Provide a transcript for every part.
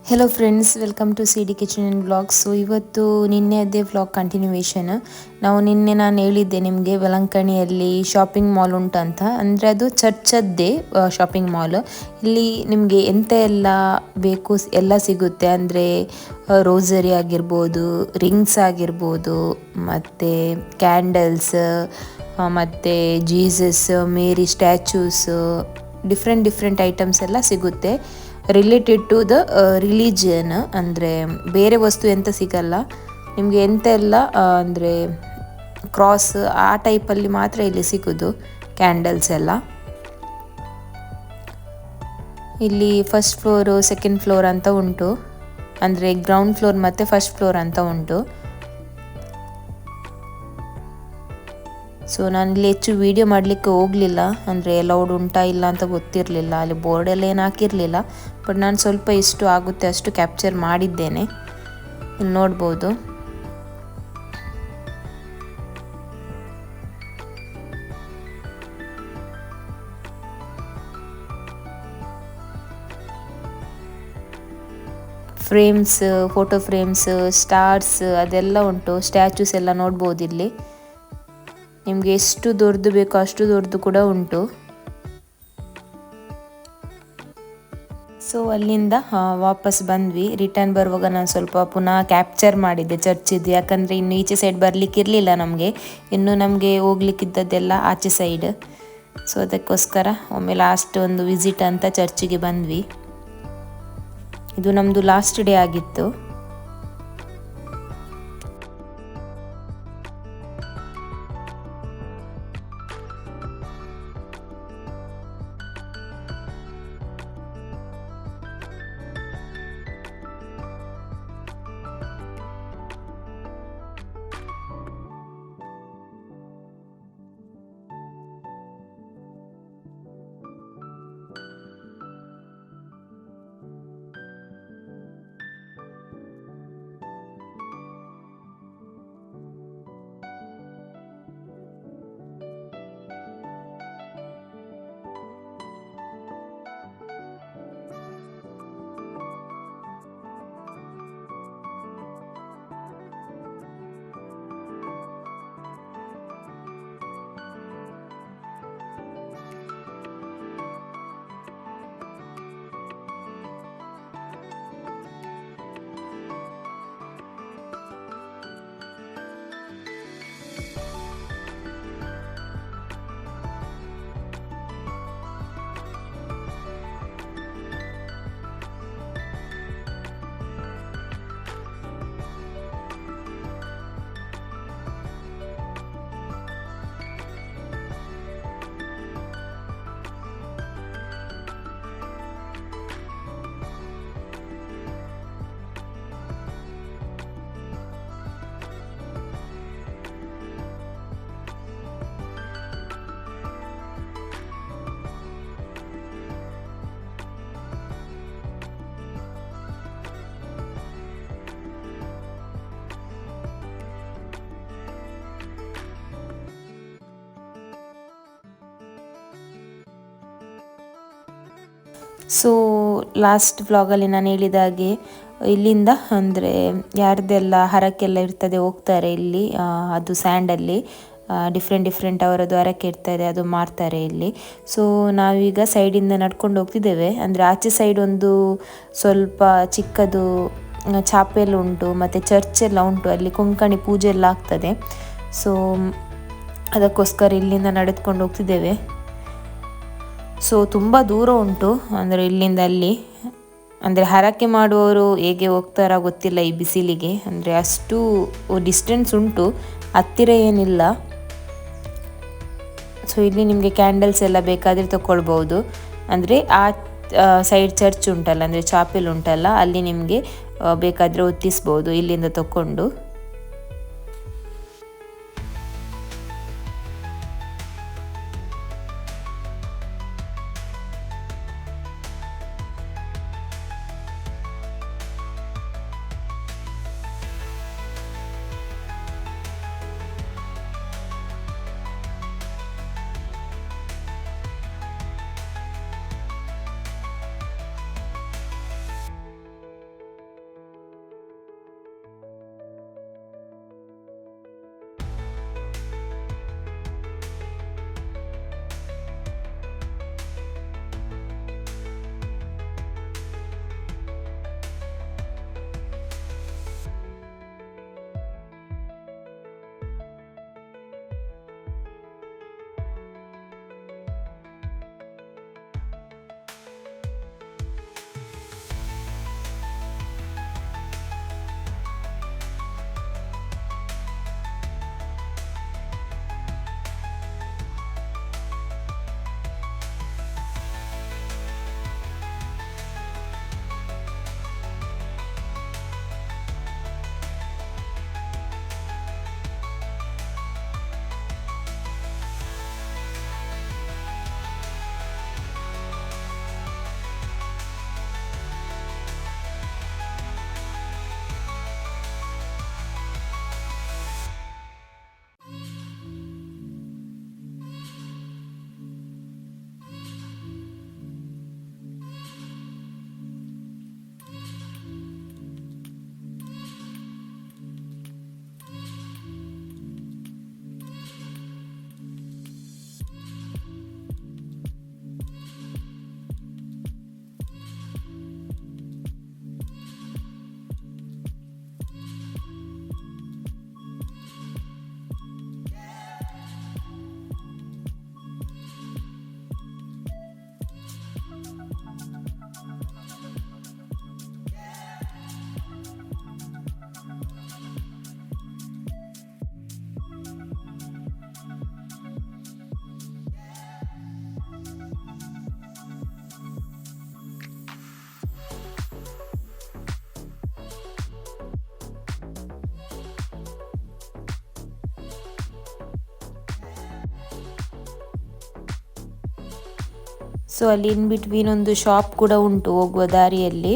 Hello friends, welcome to C D kitchen and vlogs. So ಇವತ್ತು ನಿನ್ನೆ ಅದೇ vlog continuation. ನಾನು ಹೇಳಿದ್ದೆ ನಿಮಗೆ ವೆಲಂಕಣಿಯಲ್ಲಿ ಶಾಪಿಂಗ್ ಮಾಲ್ ಉಂಟಂತ. ಅಂದರೆ ಅದು ಚರ್ಚದ್ದೇ ಶಾಪಿಂಗ್ ಮಾಲ್. ಇಲ್ಲಿ ನಿಮಗೆ ಎಂತ ಎಲ್ಲ ಬೇಕು ಎಲ್ಲ ಸಿಗುತ್ತೆ. ಅಂದರೆ ರೋಸರಿ ಆಗಿರ್ಬೋದು, ರಿಂಗ್ಸ್ ಆಗಿರ್ಬೋದು, ಮತ್ತು ಕ್ಯಾಂಡಲ್ಸ್, ಮತ್ತು ಜೀಸಸ್, ಮೇರಿ ಸ್ಟ್ಯಾಚ್ಯೂಸ್, ಡಿಫ್ರೆಂಟ್ ಐಟಮ್ಸ್ ಎಲ್ಲ ಸಿಗುತ್ತೆ ರಿಲೇಟೆಡ್ ಟು ದ ರಿಲಿಜಿಯನ್. ಅಂದರೆ ಬೇರೆ ವಸ್ತು ಎಂತ ಸಿಗಲ್ಲ ನಿಮಗೆ. ಎಂತ ಎಲ್ಲ ಅಂದರೆ ಕ್ರಾಸ್ ಆ ಟೈಪಲ್ಲಿ ಮಾತ್ರ ಇಲ್ಲಿ ಸಿಗೋದು ಕ್ಯಾಂಡಲ್ಸ್ ಎಲ್ಲ. ಇಲ್ಲಿ ಫಸ್ಟ್ ಫ್ಲೋರು, ಸೆಕೆಂಡ್ ಫ್ಲೋರ್ ಅಂತ ಉಂಟು. ಅಂದರೆ ಗ್ರೌಂಡ್ ಫ್ಲೋರ್ ಮತ್ತು ಫಸ್ಟ್ ಫ್ಲೋರ್ ಅಂತ ಉಂಟು. ಸೊ ನಾನಿಲ್ಲಿ ಹೆಚ್ಚು ವೀಡಿಯೋ ಮಾಡಲಿಕ್ಕೆ ಹೋಗಲಿಲ್ಲ. ಅಂದರೆ ಅಲೌಡ್ ಉಂಟಾ ಇಲ್ಲ ಅಂತ ಗೊತ್ತಿರಲಿಲ್ಲ. ಅಲ್ಲಿ ಬೋರ್ಡೆಲ್ಲ ಏನು ಹಾಕಿರಲಿಲ್ಲ. ಬಟ್ ನಾನು ಸ್ವಲ್ಪ ಎಷ್ಟು ಆಗುತ್ತೆ ಅಷ್ಟು ಕ್ಯಾಪ್ಚರ್ ಮಾಡಿದ್ದೇನೆ. ಇಲ್ಲಿ ನೋಡ್ಬೋದು. ಫ್ರೇಮ್ಸ್, ಫೋಟೋ ಫ್ರೇಮ್ಸ್, ಸ್ಟಾರ್ಸ್ ಅದೆಲ್ಲ ಉಂಟು. ಸ್ಟ್ಯಾಚ್ಯೂಸ್ ಎಲ್ಲ ನೋಡ್ಬೋದು ಇಲ್ಲಿ. ನಿಮಗೆ ಎಷ್ಟು ದೊಡ್ಡದು ಬೇಕೋ ಅಷ್ಟು ದೊಡ್ಡದು ಕೂಡ ಉಂಟು. ಸೊ ಅಲ್ಲಿಂದ ವಾಪಸ್ ಬಂದ್ವಿ. ರಿಟರ್ನ್ ಬರುವಾಗ ನಾನು ಸ್ವಲ್ಪ ಪುನಃ ಕ್ಯಾಪ್ಚರ್ ಮಾಡಿದ್ದೆ ಚರ್ಚಿದ್ದು. ಯಾಕಂದರೆ ಇನ್ನು ಈಚೆ ಸೈಡ್ ಬರಲಿಕ್ಕೆ ಇರಲಿಲ್ಲ ನಮಗೆ. ಇನ್ನು ನಮಗೆ ಹೋಗ್ಲಿಕ್ಕಿದ್ದದ್ದೆಲ್ಲ ಆಚೆ ಸೈಡ್. ಸೊ ಅದಕ್ಕೋಸ್ಕರ ಒಮ್ಮೆ ಲಾಸ್ಟ್ ಒಂದು ವಿಸಿಟ್ ಅಂತ ಚರ್ಚಿಗೆ ಬಂದ್ವಿ. ಇದು ನಮ್ಮದು ಲಾಸ್ಟ್ ಡೇ ಆಗಿತ್ತು. ಸೊ ಲಾಸ್ಟ್ ವ್ಲಾಗಲ್ಲಿ ನಾನು ಹೇಳಿದ ಹಾಗೆ ಇಲ್ಲಿಂದ ಅಂದರೆ ಯಾರ್ದೆಲ್ಲ ಹರಕೆಲ್ಲ ಇರ್ತದೆ ಹೋಗ್ತಾರೆ ಇಲ್ಲಿ. ಅದು ಸ್ಯಾಂಡಲ್ಲಿ ಡಿಫ್ರೆಂಟ್ ಅವರದ್ದು ಹರಕೆ ಇರ್ತದೆ, ಅದು ಮಾರ್ತಾರೆ ಇಲ್ಲಿ. ಸೊ ನಾವೀಗ ಸೈಡಿಂದ ನಡ್ಕೊಂಡು ಹೋಗ್ತಿದ್ದೇವೆ. ಅಂದರೆ ಆಚೆ ಸೈಡ್ ಒಂದು ಸ್ವಲ್ಪ ಚಿಕ್ಕದು ಚಾಪೆಲ್ಲ ಉಂಟು ಮತ್ತು ಚರ್ಚೆಲ್ಲ ಉಂಟು. ಅಲ್ಲಿ ಕೊಂಕಣಿ ಪೂಜೆ ಎಲ್ಲ ಆಗ್ತದೆ. ಸೊ ಅದಕ್ಕೋಸ್ಕರ ಇಲ್ಲಿಂದ ನಡೆದುಕೊಂಡು ಹೋಗ್ತಿದ್ದೇವೆ. ಸೊ ತುಂಬ ದೂರ ಉಂಟು. ಅಂದರೆ ಇಲ್ಲಿಂದ ಅಲ್ಲಿ ಅಂದರೆ ಹರಕೆ ಮಾಡುವವರು ಹೇಗೆ ಹೋಗ್ತಾರೋ ಗೊತ್ತಿಲ್ಲ ಈ ಬಿಸಿಲಿಗೆ. ಅಂದರೆ ಅಷ್ಟು ಡಿಸ್ಟೆನ್ಸ್ ಉಂಟು, ಹತ್ತಿರ ಏನಿಲ್ಲ. ಸೊ ಇಲ್ಲಿ ನಿಮಗೆ ಕ್ಯಾಂಡಲ್ಸ್ ಎಲ್ಲ ಬೇಕಾದರೆ ತಗೊಳ್ಬೋದು. ಅಂದರೆ ಆ ಸೈಡ್ ಚರ್ಚ್ ಉಂಟಲ್ಲ, ಅಂದರೆ ಚಾಪೆಲ್ ಉಂಟಲ್ಲ, ಅಲ್ಲಿ ನಿಮಗೆ ಬೇಕಾದರೆ ಹೊತ್ತಿಸ್ಬೋದು ಇಲ್ಲಿಂದ ತಗೊಂಡು. ಸೊ ಅಲ್ಲಿ ಇನ್ ಬಿಟ್ವೀನ್ ಒಂದು ಶಾಪ್ ಕೂಡ ಉಂಟು ಹೋಗುವ ದಾರಿಯಲ್ಲಿ.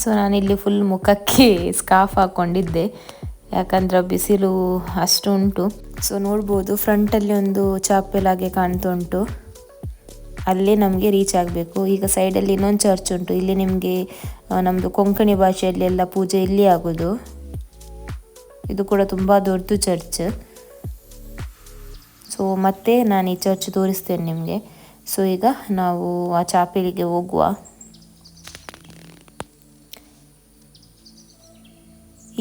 ಸೊ ನಾನಿಲ್ಲಿ ಫುಲ್ ಮುಖಕ್ಕೆ ಸ್ಕಾರ್ಫ್ ಹಾಕ್ಕೊಂಡಿದ್ದೆ, ಯಾಕಂದ್ರೆ ಬಿಸಿಲು ಅಷ್ಟು ಉಂಟು. ಸೊ ನೋಡ್ಬೋದು ಫ್ರಂಟಲ್ಲಿ ಒಂದು ಚಾಪೆಲ್ ಹಾಗೆ ಕಾಣ್ತಾ ಉಂಟು, ಅಲ್ಲೇ ನಮಗೆ ರೀಚ್ ಆಗಬೇಕು. ಈಗ ಸೈಡಲ್ಲಿ ಇನ್ನೊಂದು ಚರ್ಚ್ ಉಂಟು, ಇಲ್ಲಿ ನಿಮಗೆ ನಮ್ಮದು ಕೊಂಕಣಿ ಭಾಷೆಯಲ್ಲಿ ಎಲ್ಲ ಪೂಜೆ ಇಲ್ಲಿ ಆಗೋದು. ಇದು ಕೂಡ ತುಂಬ ದೊಡ್ಡದು ಚರ್ಚ್. ಸೊ ಮತ್ತೆ ನಾನು ಈ ಚರ್ಚ್ ತೋರಿಸ್ತೇನೆ ನಿಮಗೆ. ಸೊ ಈಗ ನಾವು ಆ ಚಾಪೆಲಿಗೆ ಹೋಗುವ.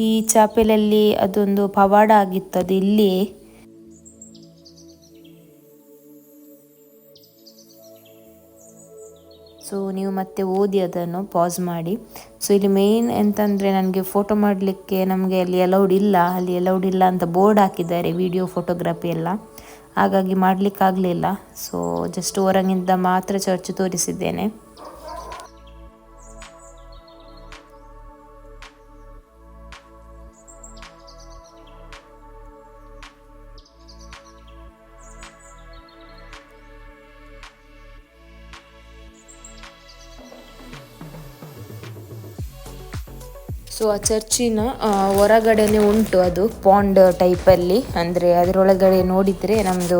ಈ ಚಾಪೆಲಲ್ಲಿ ಅದೊಂದು ಪವಾಡ ಆಗಿತ್ತು, ಅದು ಇಲ್ಲಿ. ಸೊ ನೀವು ಮತ್ತೆ ಓದಿ ಅದನ್ನು ಪಾಸ್ ಮಾಡಿ. ಸೊ ಇಲ್ಲಿ ಮೇಯ್ನ್ ಎಂತಂದರೆ ನನಗೆ ಫೋಟೋ ಮಾಡಲಿಕ್ಕೆ ನಮಗೆ ಅಲ್ಲಿ ಅಲೌಡ್ ಇಲ್ಲ ಅಂತ ಬೋರ್ಡ್ ಹಾಕಿದ್ದಾರೆ, ವಿಡಿಯೋ ಫೋಟೋಗ್ರಫಿ ಎಲ್ಲ, ಹಾಗಾಗಿ ಮಾಡಲಿಕ್ಕಾಗಲಿಲ್ಲ. ಸೊ ಜಸ್ಟ್ ಹೊರಗಿಂದ ಮಾತ್ರ ಚರ್ಚ್ ತೋರಿಸಿದ್ದೇನೆ. ಸೊ ಆ ಚರ್ಚಿನ ಹೊರಗಡೆನೇ ಉಂಟು, ಅದು ಪಾಂಡ್ ಟೈಪಲ್ಲಿ, ಅಂದರೆ ಅದರೊಳಗಡೆ ನೋಡಿದರೆ ನಮ್ಮದು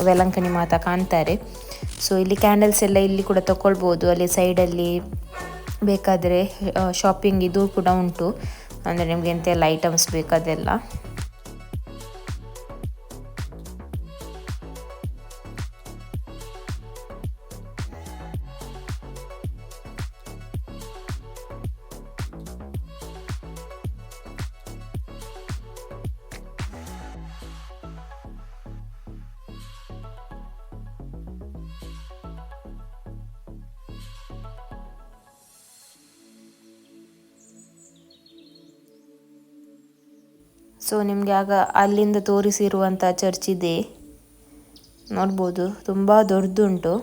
ವೆಲಂಕಣಿ ಮಾತಾ ಕಾಣ್ತಾರೆ. ಸೊ ಇಲ್ಲಿ ಕ್ಯಾಂಡಲ್ಸ್ ಎಲ್ಲ ಇಲ್ಲಿ ಕೂಡ ತಗೊಳ್ಬೋದು, ಅಲ್ಲಿ ಸೈಡಲ್ಲಿ ಬೇಕಾದರೆ ಶಾಪಿಂಗ್ ಇದು ಕೂಡ ಉಂಟು, ಅಂದರೆ ನಿಮಗೆ ಎಂತೆಲ್ಲ ಐಟಮ್ಸ್ ಬೇಕಾದೆಲ್ಲ. ಸೊ ನಿಮಗೆ ಆಗ ಅಲ್ಲಿಂದ ತೋರಿಸಿರುವಂಥ ಚರ್ಚ್ ಇದೆ ನೋಡ್ಬೋದು, ತುಂಬ ದೊಡ್ಡದುಂಟು.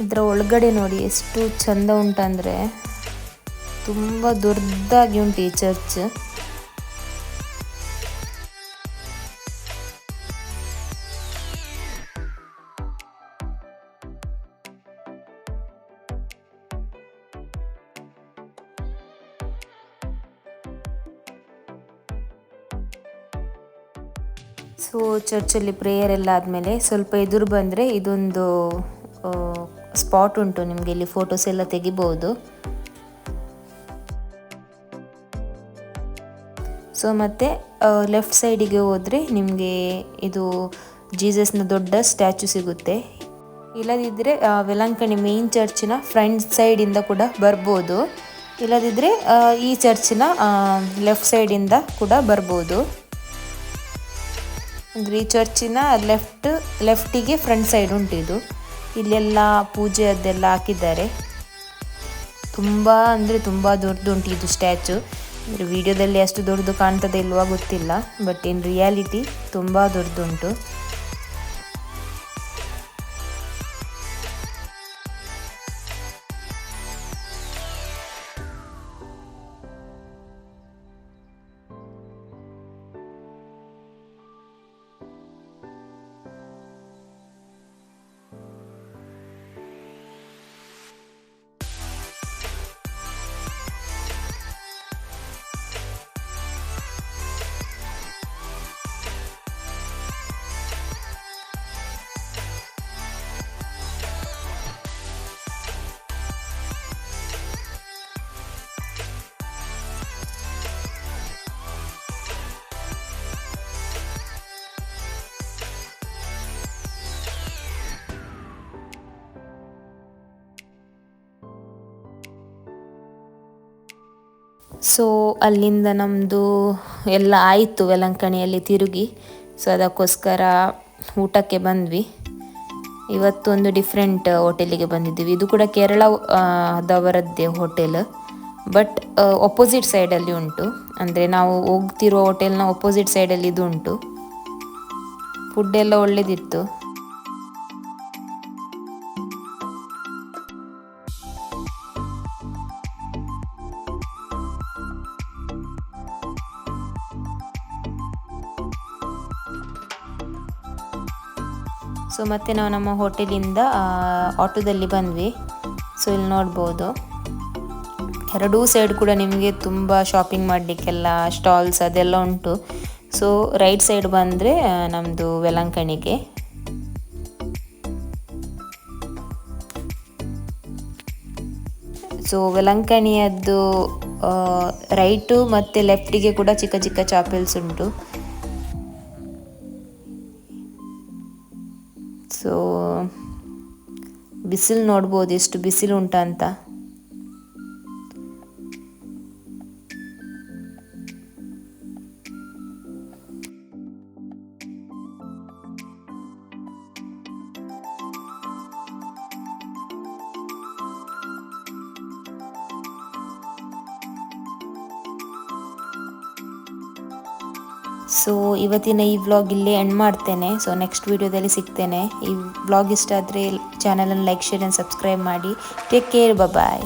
ಇದರ ಒಳಗಡೆ ನೋಡಿ ಎಷ್ಟು ಚಂದ ಉಂಟಂದರೆ, ತುಂಬ ದೊಡ್ಡದಾಗಿ ಉಂಟು ಈ ಚರ್ಚ್. ಸೊ ಚರ್ಚಲ್ಲಿ ಪ್ರೇಯರ್ ಎಲ್ಲ ಆದಮೇಲೆ ಸ್ವಲ್ಪ ಎದುರು ಬಂದರೆ ಇದೊಂದು ಸ್ಪಾಟ್ ಉಂಟು, ನಿಮಗೆ ಇಲ್ಲಿ ಫೋಟೋಸ್ ಎಲ್ಲ ತೆಗಿಬೋದು. ಸೊ ಮತ್ತು ಲೆಫ್ಟ್ ಸೈಡಿಗೆ ಹೋದರೆ ನಿಮಗೆ ಇದು ಜೀಸಸ್ನ ದೊಡ್ಡ ಸ್ಟ್ಯಾಚು ಸಿಗುತ್ತೆ. ಇಲ್ಲದಿದ್ದರೆ ವೆಲಂಕಣಿ ಮೇನ್ ಚರ್ಚಿನ ಫ್ರಂಟ್ ಸೈಡಿಂದ ಕೂಡ ಬರ್ಬೋದು, ಇಲ್ಲದಿದ್ದರೆ ಈ ಚರ್ಚಿನ ಲೆಫ್ಟ್ ಸೈಡಿಂದ ಕೂಡ ಬರ್ಬೋದು. ಅಂದರೆ ಈ ಚರ್ಚಿನ ಲೆಫ್ಟಿಗೆ ಫ್ರಂಟ್ ಸೈಡ್ ಉಂಟು ಇದು. ಇಲ್ಲೆಲ್ಲ ಪೂಜೆ ಅದೆಲ್ಲ ಹಾಕಿದ್ದಾರೆ. ತುಂಬ ಅಂದರೆ ತುಂಬ ದೊಡ್ಡದುಂಟು ಇದು ಸ್ಟ್ಯಾಚು. ಅಂದರೆ ವಿಡಿಯೋದಲ್ಲಿ ಅಷ್ಟು ದೊಡ್ಡದು ಕಾಣ್ತದೆ ಇಲ್ವಾ ಗೊತ್ತಿಲ್ಲ, ಬಟ್ ಇನ್ ರಿಯಾಲಿಟಿ ತುಂಬ ದೊಡ್ಡದುಂಟು. ಸೊ ಅಲ್ಲಿಂದ ನಮ್ಮದು ಎಲ್ಲ ಆಯಿತು ವೆಲಂಕಣಿಯಲ್ಲಿ ತಿರುಗಿ. ಸೊ ಅದಕ್ಕೋಸ್ಕರ ಊಟಕ್ಕೆ ಬಂದ್ವಿ. ಇವತ್ತು ಒಂದು ಡಿಫ್ರೆಂಟ್ ಹೋಟೆಲಿಗೆ ಬಂದಿದ್ದೀವಿ. ಇದು ಕೂಡ ಕೇರಳ ದವರದ್ದೇ ಹೋಟೆಲ್, ಬಟ್ ಒಪೋಸಿಟ್ ಸೈಡಲ್ಲಿ ಉಂಟು. ಅಂದರೆ ನಾವು ಹೋಗ್ತಿರೋ ಹೋಟೆಲ್ನ ಒಪೋಸಿಟ್ ಸೈಡಲ್ಲಿ ಇದು ಉಂಟು. ಫುಡ್ ಎಲ್ಲ ಒಳ್ಳೆದಿತ್ತು. ಸೊ ಮತ್ತೆ ನಾವು ನಮ್ಮ ಹೋಟೆಲಿಂದ ಆಟೋದಲ್ಲಿ ಬಂದ್ವಿ. ಸೊ ಇಲ್ಲಿ ನೋಡ್ಬೋದು ಎರಡೂ ಸೈಡ್ ಕೂಡ ನಿಮಗೆ ತುಂಬ ಶಾಪಿಂಗ್ ಮಾಡಲಿಕ್ಕೆಲ್ಲ ಸ್ಟಾಲ್ಸ್ ಅದೆಲ್ಲ ಉಂಟು. ಸೊ ರೈಟ್ ಸೈಡ್ ಬಂದರೆ ನಮ್ಮದು ವೆಲಂಕಣಿಗೆ. ಸೊ ವೆಲಂಕಣಿಯದ್ದು ರೈಟು ಮತ್ತು ಲೆಫ್ಟಿಗೆ ಕೂಡ ಚಿಕ್ಕ ಚಿಕ್ಕ ಚಾಪೆಲ್ಸ್ ಉಂಟು. ಸೊ ಬಿಸಿಲು ನೋಡ್ಬೋದು ಎಷ್ಟು ಬಿಸಿಲು ಉಂಟಂತ. ಸೊ ಇವತ್ತಿನ ಈ ವ್ಲಾಗ್ ಇಲ್ಲೇ ಎಂಡ್ ಮಾಡ್ತೇನೆ. ಸೊ ನೆಕ್ಸ್ಟ್ ವಿಡಿಯೋದಲ್ಲಿ ಸಿಗ್ತೇನೆ. ಈ ವ್ಲಾಗ್ ಇಷ್ಟ ಆದರೆ ಚಾನಲನ್ನು ಲೈಕ್, ಶೇರ್ ಆ್ಯಂಡ್ ಸಬ್ಸ್ಕ್ರೈಬ್ ಮಾಡಿ. ಟೇಕ್ ಕೇರ್, ಬಾಯ್.